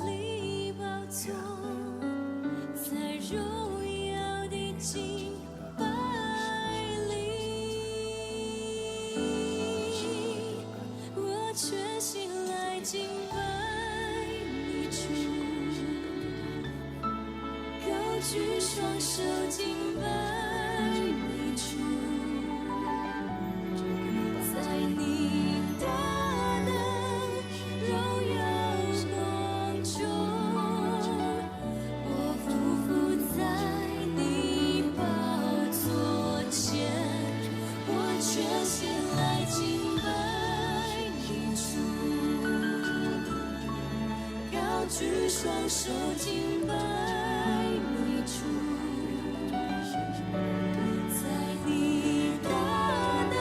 里宝座，在荣耀的敬拜里，我全心来敬拜你主，高举双手敬拜你主，在你大能荣耀光中，我匍匐在你宝座前，我全心来敬拜你主，高举双手敬拜你主，在你大能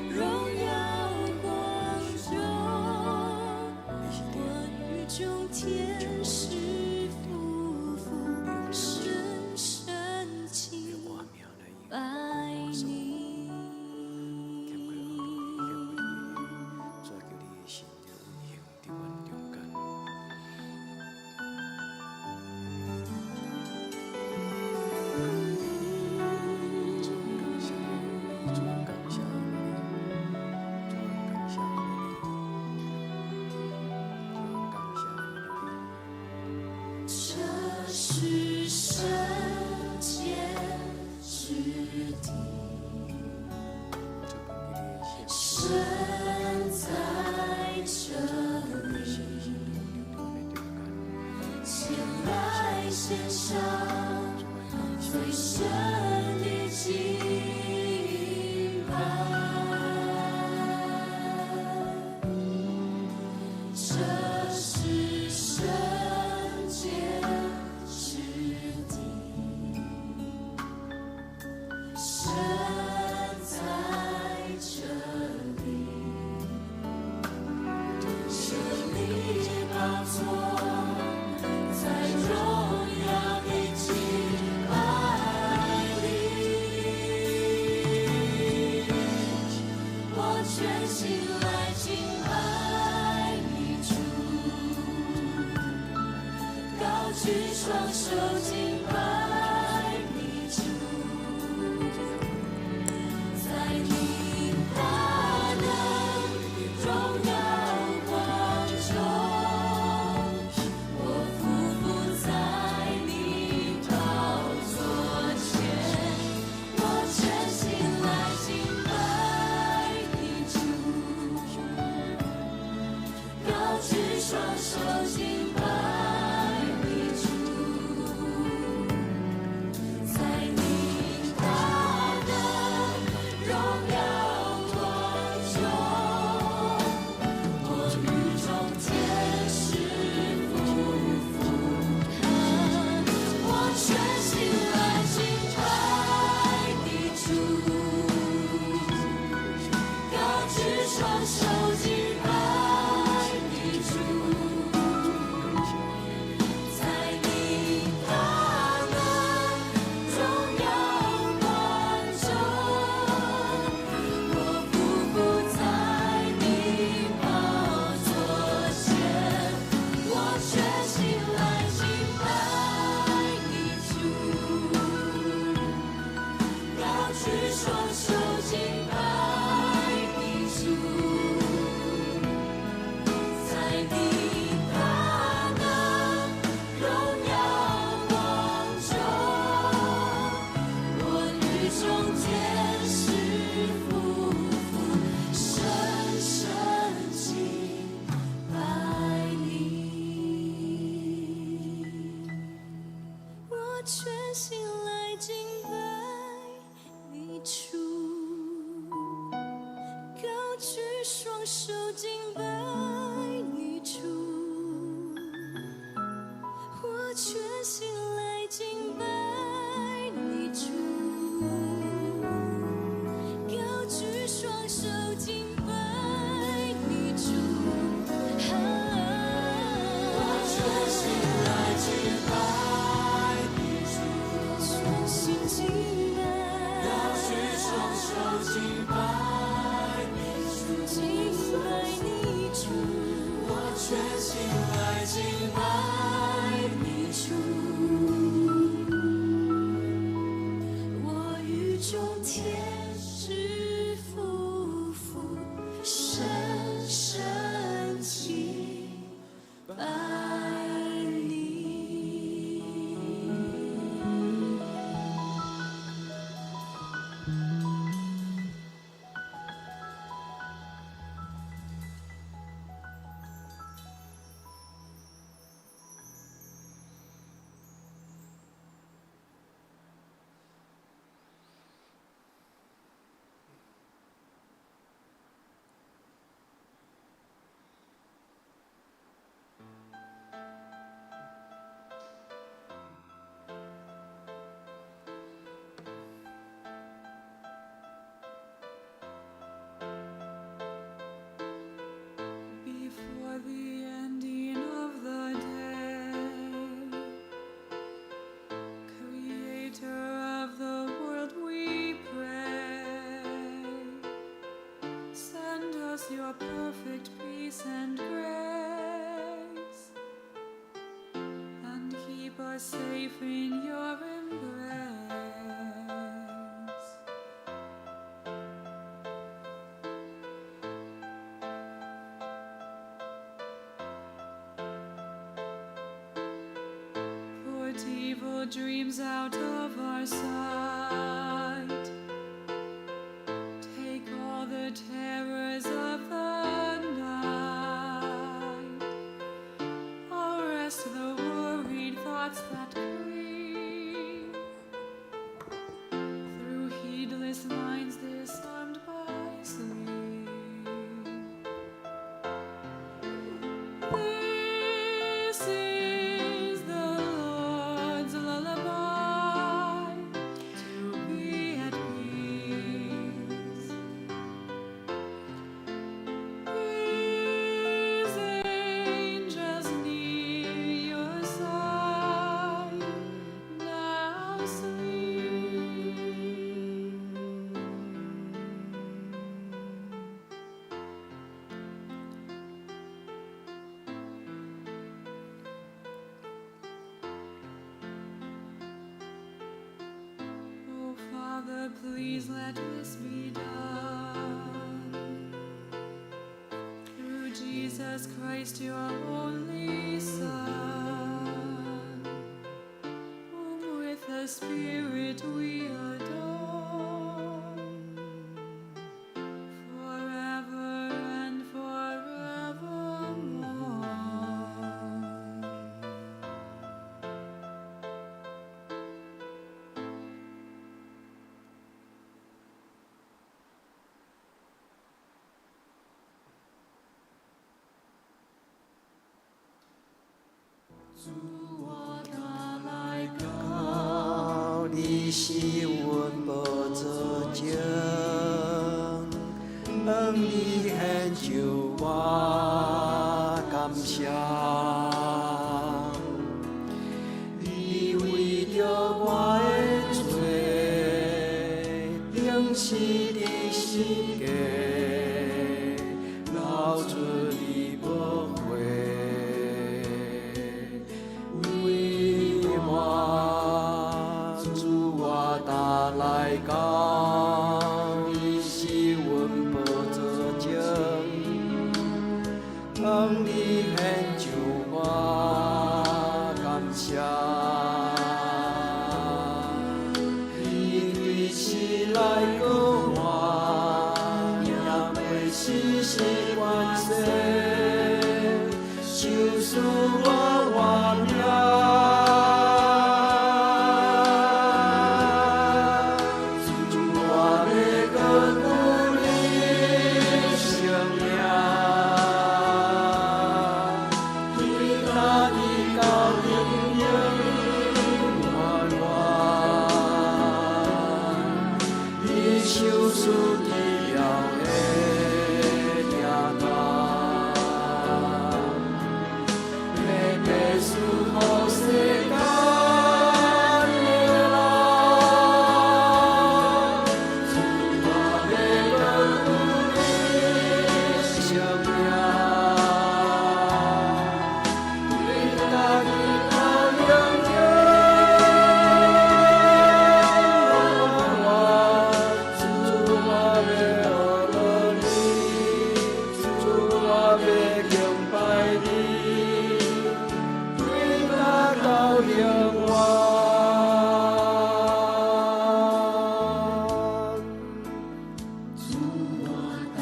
荣耀光中，我与众天使夫妇深深敬拜你。这是圣洁之地，神在这里，前来献上最深的敬拜。这是圣洁之地，神在这里，这里宝座，在荣耀的敬拜里，我全心来敬拜你主，高举双手敬拜你主，在你大能荣耀光中，我匍匐在你宝座前，我全心来敬拜你主，高举双手敬拜你主。was safe in your embrace. Put evil dreams out of our sight. Take all the terrors of the night. Arrest the worried thoughts that creep through heedless minds disarmed by sleep. This is the Lord's lullaby to be at peace. His angels near your side, now sleep. Oh Father, please let this be done. Through Jesus Christ, your only Son, whom with the Spirit we adore, forever and forevermore.主我的来到，你是阮无做情，你献上我感谢。你为着我的罪，定是你心计，流出你无悔。为我，主我打来讲，你是阮无做情，你献上我感谢。你对世来讲我，也袂是关系，就是我活命。主我要搁鼓励生命，对咱你到永远满满。你手术治疗的疼痛，要白赐予世间的人。主我要搁鼓励生命，为咱你到永远满满。主我要学了你，主我要敬拜你，对咱到永远。主我打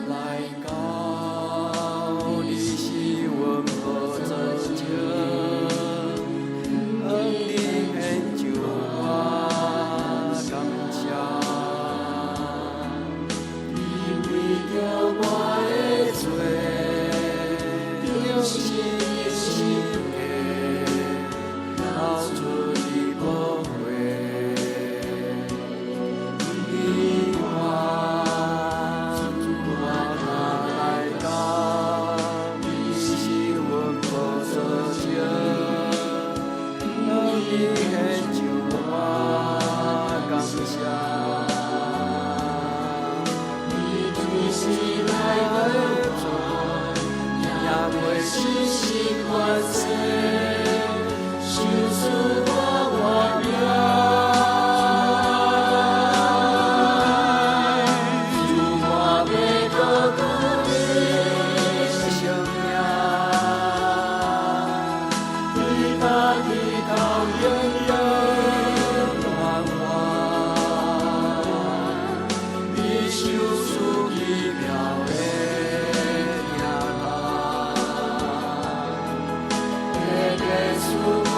来讲，你是阮无做情，你献上我感谢。你为着我的罪，定是你心计，流出你无悔。你我，主我打来讲，你是阮无做情，你献上我感谢。你对世来做，也袂是关系，就是主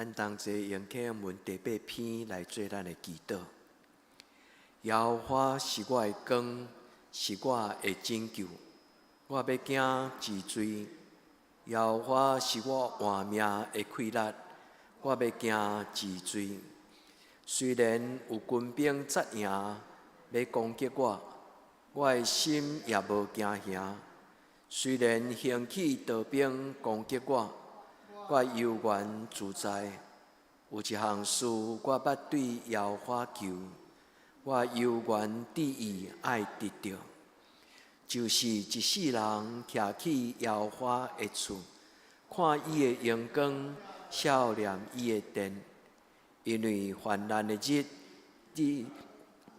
咱同齐用启示文第8篇来做咱的祈祷。耶和华是我的光，是我的拯救，我要惊治罪。耶和华是我活命的气力，我要惊治罪。虽然有军兵扎营要攻击我，我的心也无惊吓。虽然兴起刀兵攻击我，我悠然自在。有一项事我捌对耶和华求，我悠然旨意爱得到，就是一世人徛起耶和华的厝，看伊的阳光，笑念伊的殿。因为患难的日，你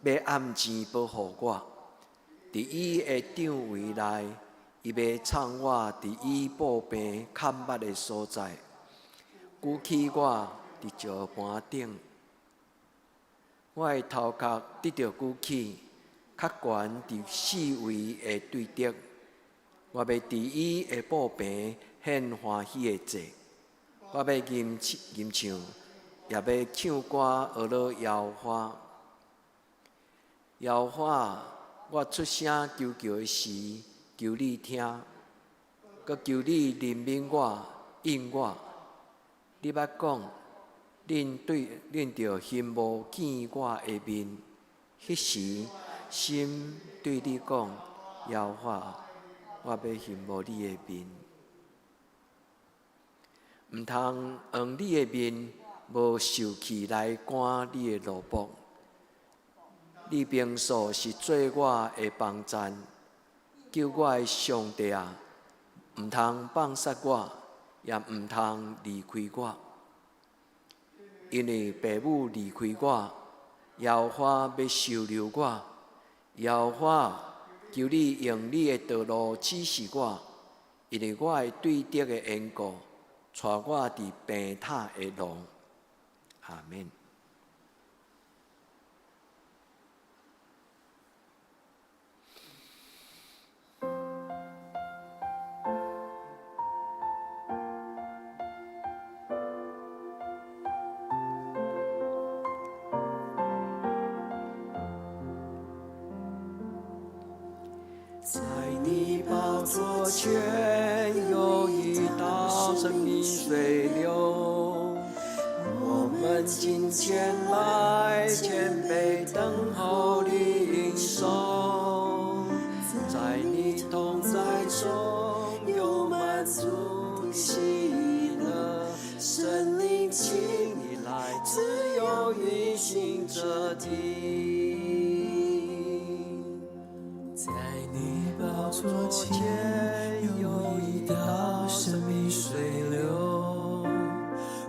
要暗前保护我，伫伊的帐围内，伊要藏我伫伊布病看捌的所在，举起我伫石盘顶。我的头壳得到举起，较悬伫四围的对敌。我要伫伊的布病献欢喜的祭，我要吟唱。也要唱歌学了耶和华。耶和华，我出声求救的时，求你听，搁求你怜悯我、应我。你捌讲，恁着欣无见我的面。迄时，心对你讲，耶和华，我要欣无你的面，毋通用你的面。无受气来赶你的奴仆，你平素是做我的帮站，救我的上帝啊！毋通放杀我，也毋通离开我，因为父母离开我，耶和华要收留我。耶和华，求你用你的道路指示我，因为我的对敌的缘故，带我伫病榻的路。阿们。在你宝座前有一道生命水流。我们今天来谦卑等候领受，在你同在中有满足的喜乐，圣灵请你来自由运行这地。在你宝座前有一道生命水流。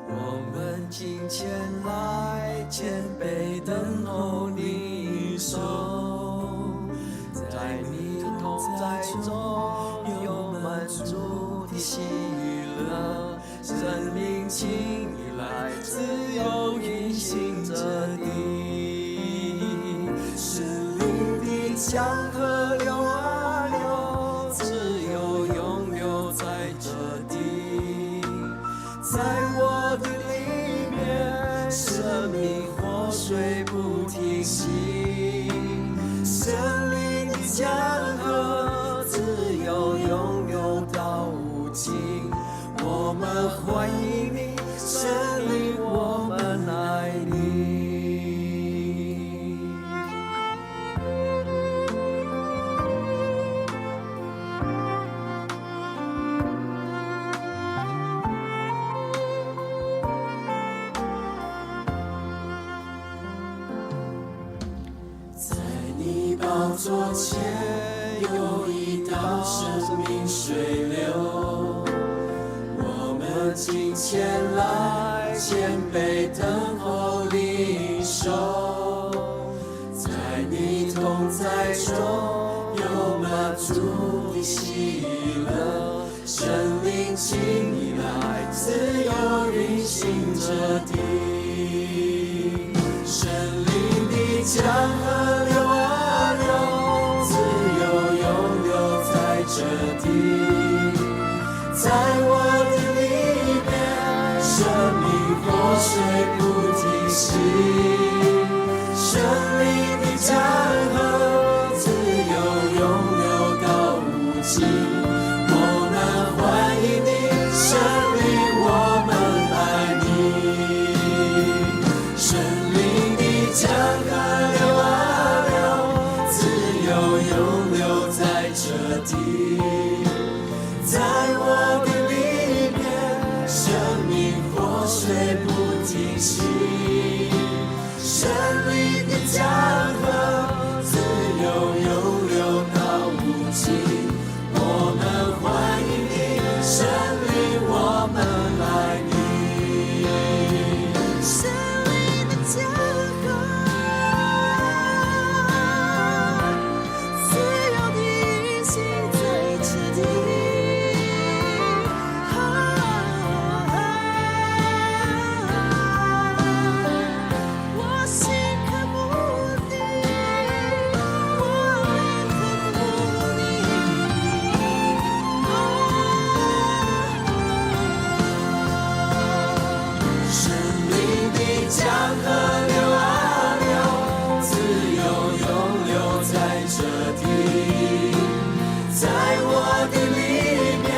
我们今天来谦卑等候领受，在你同在中有满足的喜乐，生命请你来自由运行这地，是灵的江河流啊流，自由永留在这地，在我的里面，生命活水不停息，圣灵的江河自由永流到无尽。我们欢迎你，圣灵，我们爱你。宝座前有一道生命水流，我们今天来谦卑等候领受，在你同在中有满足的喜乐，圣灵请你来自由运行这地，圣灵的江河流啊流，自由永留在这地，在我的里面，生命活地，在我的里面，生命活水不停息，神灵的江河自由涌流到无尽。我们欢迎你，神灵，我们爱你。神灵的江河，自由地运行在这地。我心渴慕你，我灵渴慕你。生命的江河流啊流，自由涌流在这地，在我的里面，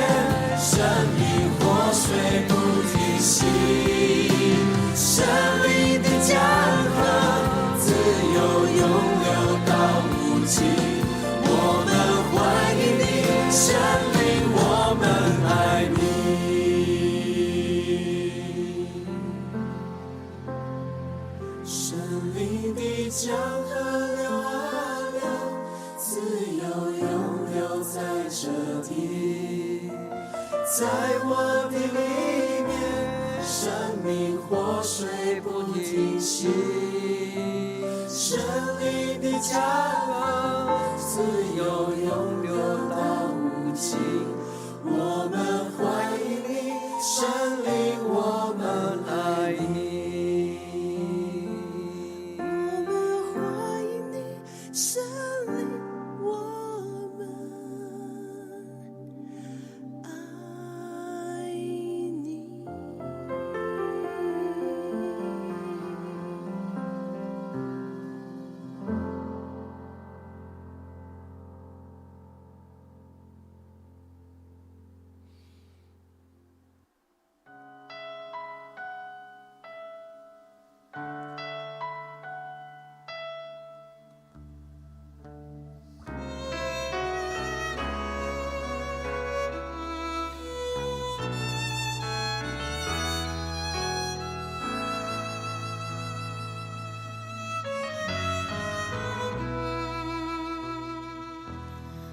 生命活水不停息，生命的江河自由涌流到无尽。我们欢迎你，神灵，我们爱你。神灵的江河流啊流，自由涌流在这地，在我的里面，生命活水不停息，生灵的江河自由涌流到无尽。我们欢迎你，神灵，我们爱你。我们欢迎你，神灵，我们爱你。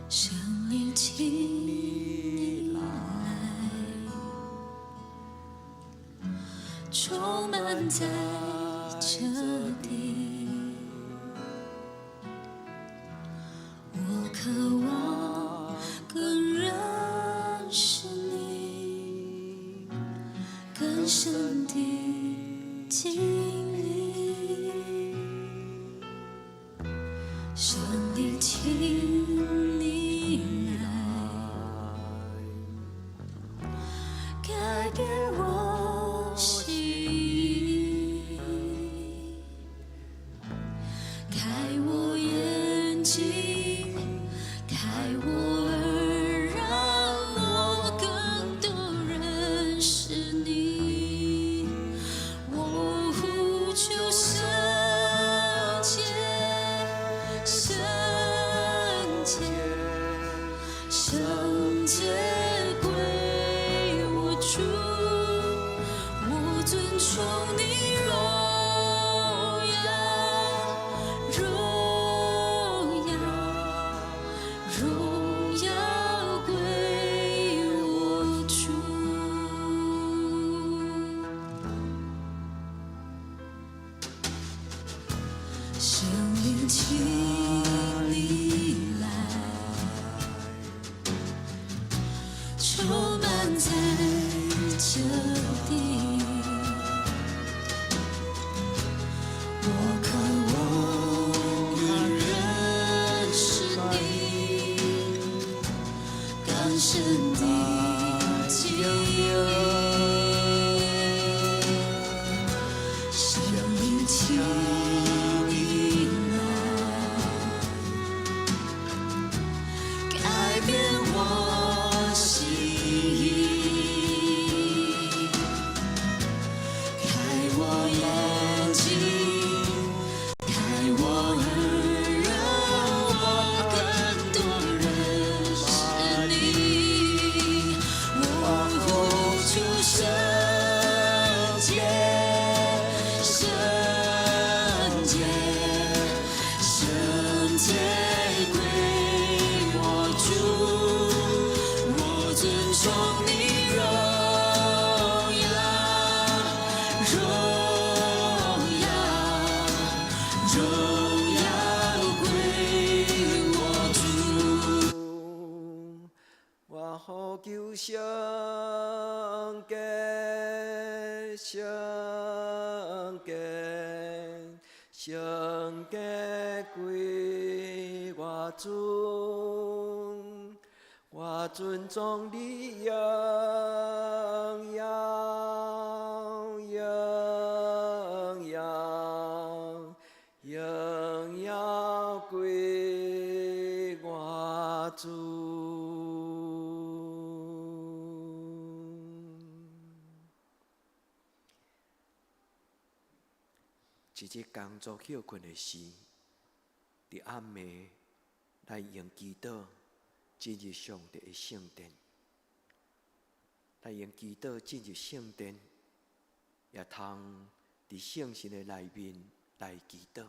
神灵，请你来，充满在这地。我渴望更认识你，更深地经历。神灵，请你改变我心意，开我眼睛，开我耳，让我更多认识你。我呼求圣洁，圣洁，圣洁归我主，我尊崇你荣耀，荣耀归我主。生命，请你来，充满在这地。我渴望更认识你，更深地经历。生命，请你来，改变我心意，开我眼睛，开我耳，让我更多认识呼求圣洁，圣洁，圣洁归我尊，我尊重你荣耀，荣耀，荣耀归我主。一日工作休困的时，伫暗暝来用祈祷进入上帝的圣殿，来用祈祷进入圣殿，也通伫圣神的内面来祈祷。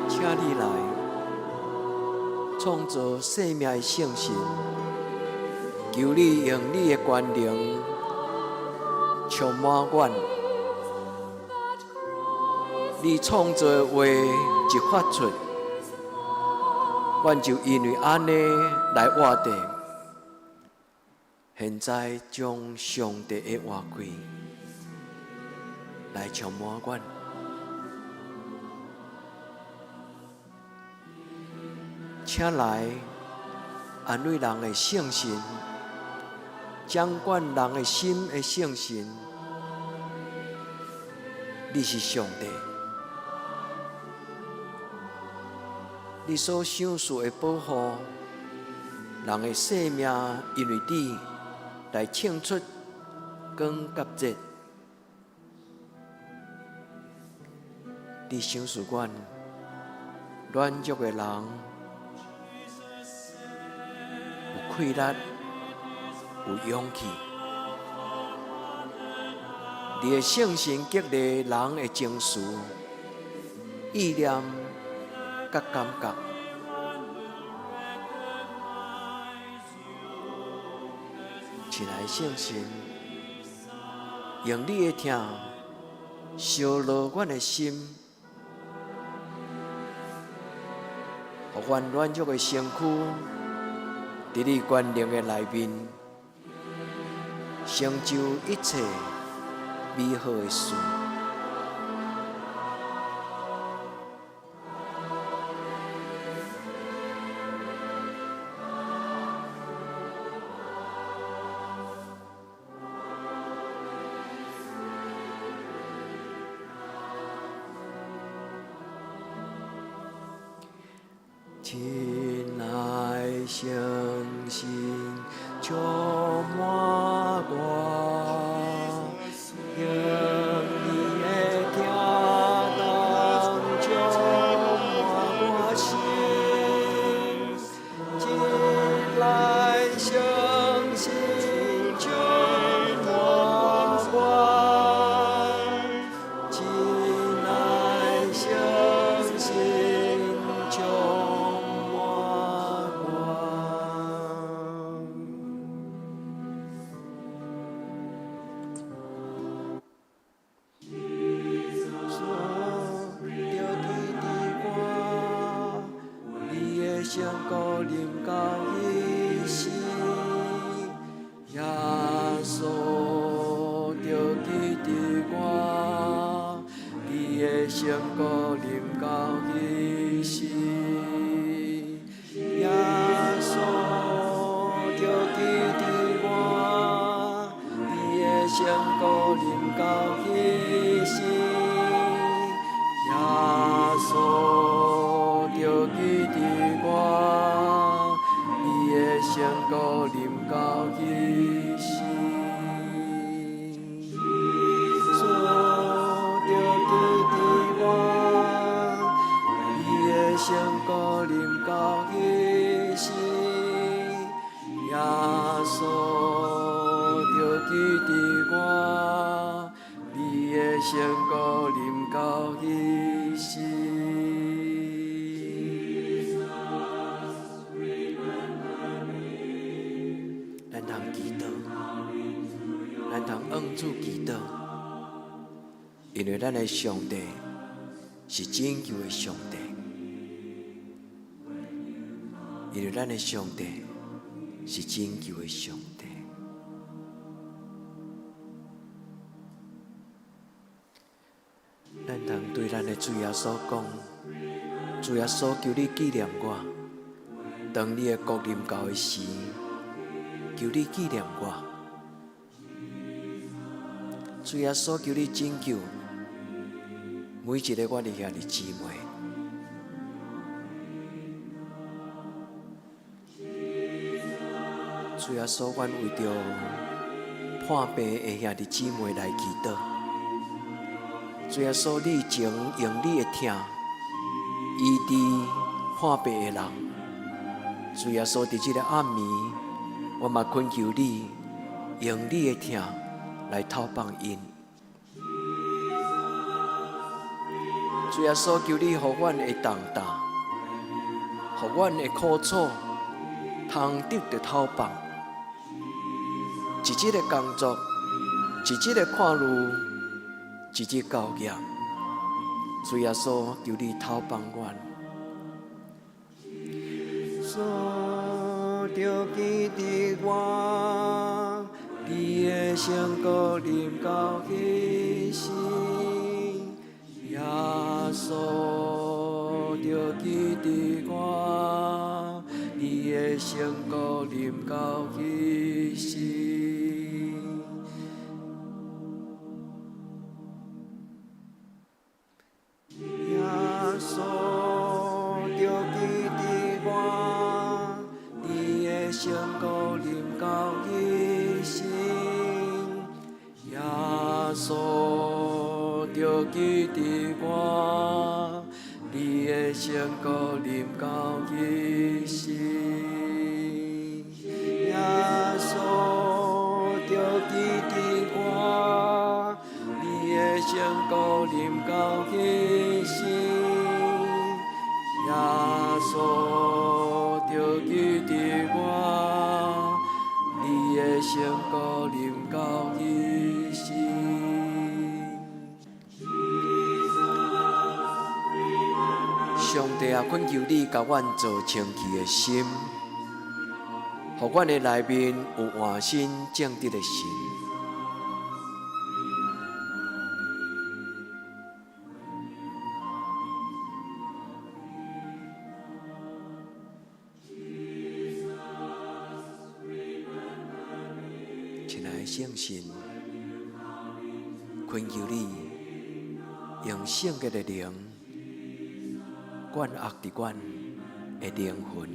请你来，创造生命的圣神，求你用你的权能充满阮。你创造的话一发出，阮就因为安尼来活地。现在将上帝的话语来充满阮。请来安慰人的圣神，掌管人的心的圣神。你是上帝，你所想事的保护，人的生命因为你来庆出光甲热。你想事阮软弱的人。气力，有勇气，你的圣神激励人的情绪、意念、甲感觉。亲爱的圣神，用你的疼烧热阮的心，互阮软弱的身躯。伫你权能的内面，成就一切美好的事。亲爱相信，充满我，用你的行动充满我心。亲爱相信，充满我，亲爱相信，充满我。你的相顾临到彼时，耶稣就记伫我。你的相顾临到彼时，耶稣就记伫我。你的相顾临到彼时，耶稣就记伫我。你的相顾临到彼时，主就记伫我。你的相顾临到彼时，耶稣就记伫我。你的相顾临到彼时。咱通祈祷，咱通恩主祈祷，因为咱的上帝是拯救的上帝，因为咱的上帝是拯救的上帝。咱通对咱的主耶稣讲：主耶稣，求你纪念我，当你的国临到的时，求你纪念我。主耶稣，求你拯救每一个我的兄弟姊妹。主耶稣，阮为着破病的兄弟姊妹来祈祷。主耶稣，你曾用你的疼医治破病的人。主耶稣，伫这个暗暝，我嘛恳求你用你的疼来透放因。主耶稣，求你互阮的重担，互阮的苦楚，通得到透放。一日的工作，一日的看路，一日教业。主耶稣，求你透放阮。主就记伫我，你的相顾临到彼时，耶稣就记伫我，你的相顾临到彼时。相顾临到彼时，耶稣就记伫我。你的相顾临到彼时，耶稣就记伫我。你的相顾临到彼时，耶稣就记伫我，你的相顾临到彼时。上帝啊，恳求你甲阮做清气的心，互阮的内面有换新正直的心。爱圣神，恳求你用圣洁的灵灌压伫阮的灵魂。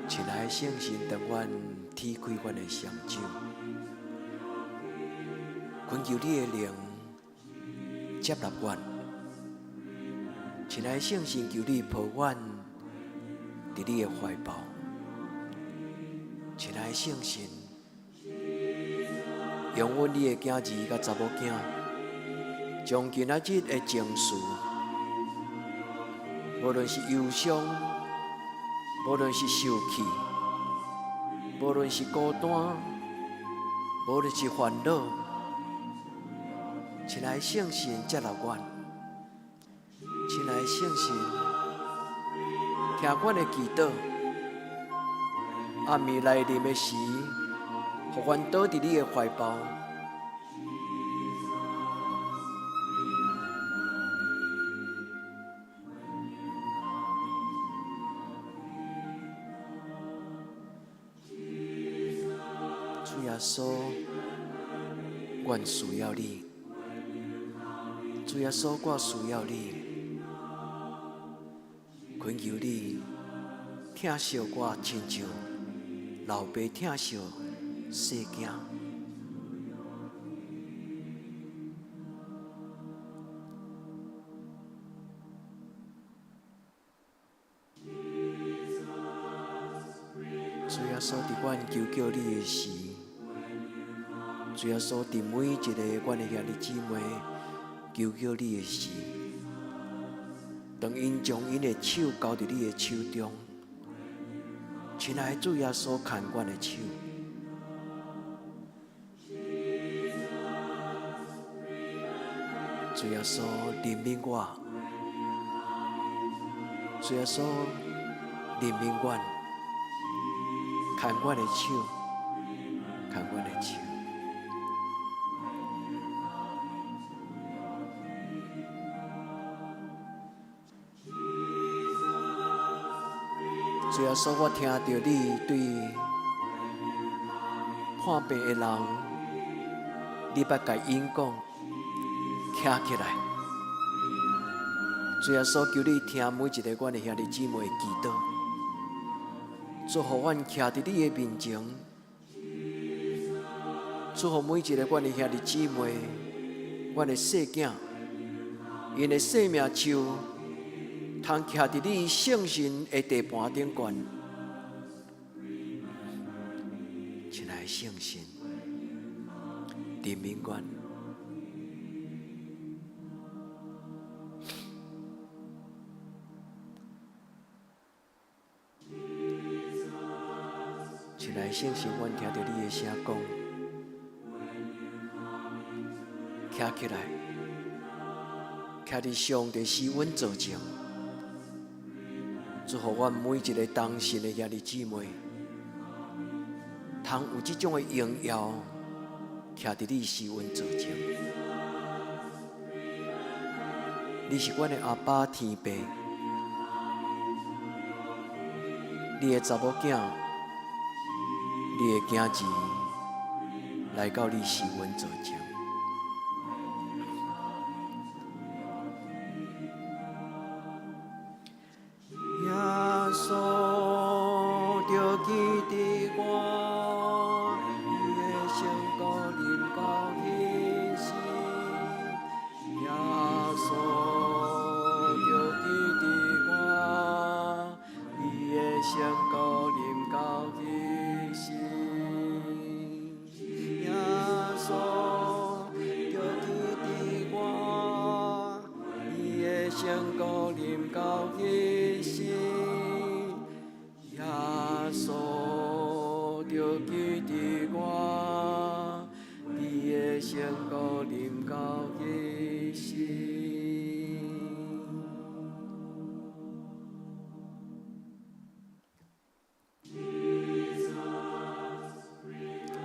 亲爱的圣神，当阮triển开阮的双手，恳求你的灵接纳阮。亲爱的圣神，求你抱阮伫你的怀抱。亲爱的圣神，用阮你的囝儿甲查某囝，将今仔日的情绪，无论是忧伤，无论是受气，无论是孤单，无论是烦恼，亲爱的圣神接纳阮。亲爱的圣神，听阮的祈祷。暗暝来临的时，互阮倒伫你的怀抱。主耶稣，阮需要你。主耶稣，我需要你。恳求你疼惜我，亲像老爸疼惜细囝。主耶稣，伫阮求叫你的时，主耶稣伫每一个阮的兄弟姊妹求叫你的时，当因将因的手交伫你的手中，亲爱的主耶稣，牵阮的手。主耶稣怜悯我，主耶稣怜悯阮，牵阮的手，牵阮的手。主耶稣，我听到你对患病的人，你捌甲因讲，站起来。主耶稣，求你听每一个阮的兄弟姊妹的祈祷，祝福阮徛伫你的面前，祝福每一个阮的兄弟姊妹，阮的细囝，因的生命树。通徛伫你圣神的地盘顶悬，亲爱的圣神，怜悯阮。亲爱的圣神，阮听到你的声讲，徛起来，徛伫上帝施阮造成。祝福阮每一个当信的兄弟姊妹，通有这种的荣耀，徛伫你施恩造成。你是阮的阿爸天父，你的查某囝，你的囝儿，来到你施恩造成。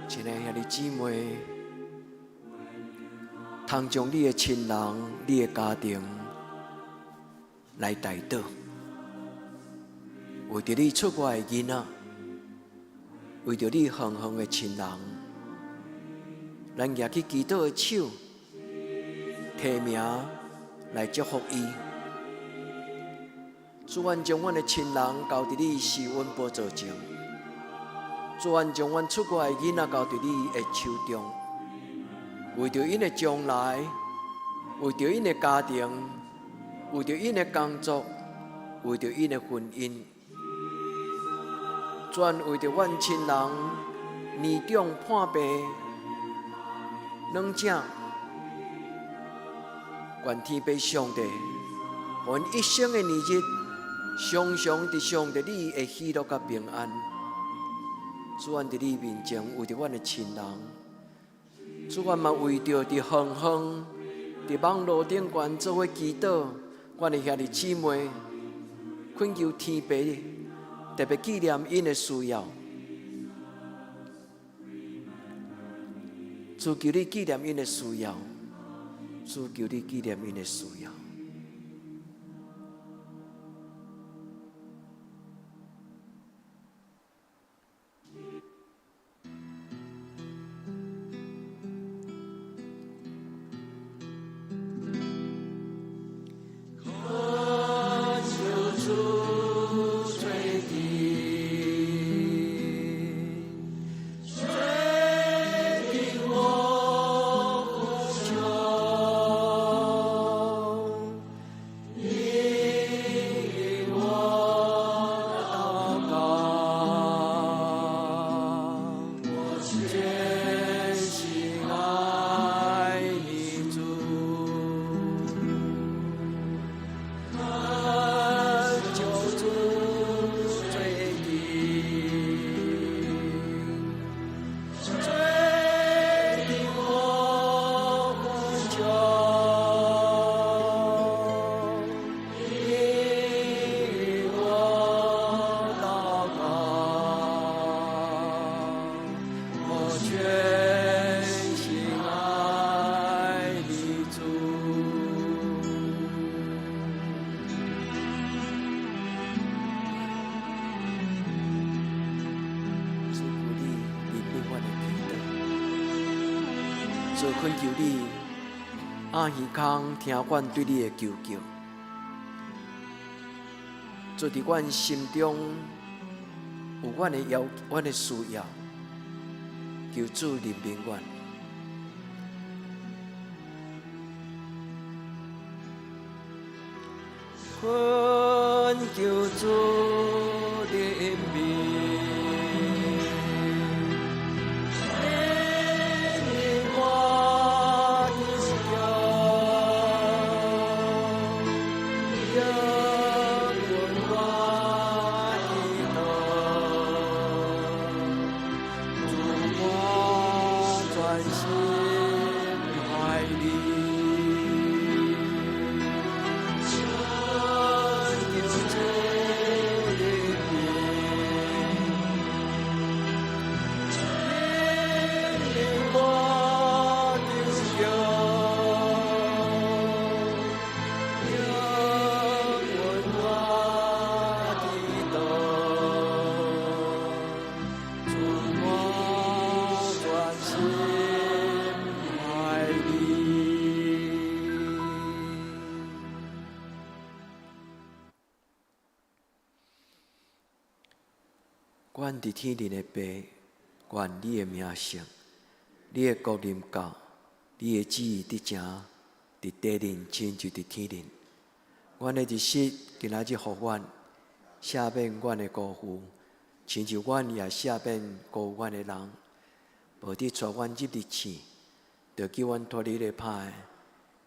亲爱的兄弟姊妹，通将你的亲人、你的家庭来带倒。为着你出外的囡仔，为着你远远的亲人，咱举起祈祷的手，提名来祝福伊。主愿将阮的亲人交伫你施恩宝座前，主愿将阮出外的囡仔交伫你的手中，为着因的将来，为着因的家庭，为着因的工作，为着因的婚姻，主愿为着阮亲人年长破病、软症，愿天父上帝，阮一生的年日，常常伫上帝你的喜乐甲平安。主愿伫你面前，为着阮的亲人，主愿嘛为着伫远远伫网络顶悬做伙祈祷，阮的兄弟姊妹，恳求天父特别纪念因的需要。主求你纪念因的需要，主求你纪念因的需要。主恳求你，按耳孔听阮对你的求救。主伫阮心中有阮的需要，求主怜悯阮。恳求主怜悯。阮伫天灵的爸，愿你的名圣，你的国临到，你的旨意伫正，伫地灵亲就伫天灵。阮的日息今仔日互阮，赦免阮的辜负，亲像阮也赦免辜负阮的人。无伫带阮入日试，着叫阮脱离个歹，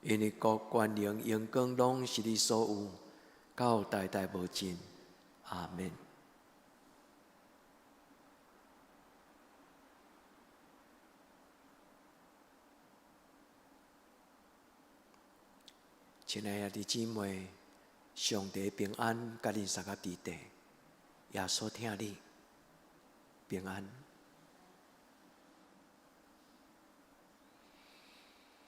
因为国、权、能、荣光拢是你所有，到代代无尽。阿们。亲爱的弟姊妹，上帝平安，甲恁三个伫地，耶稣听你平安。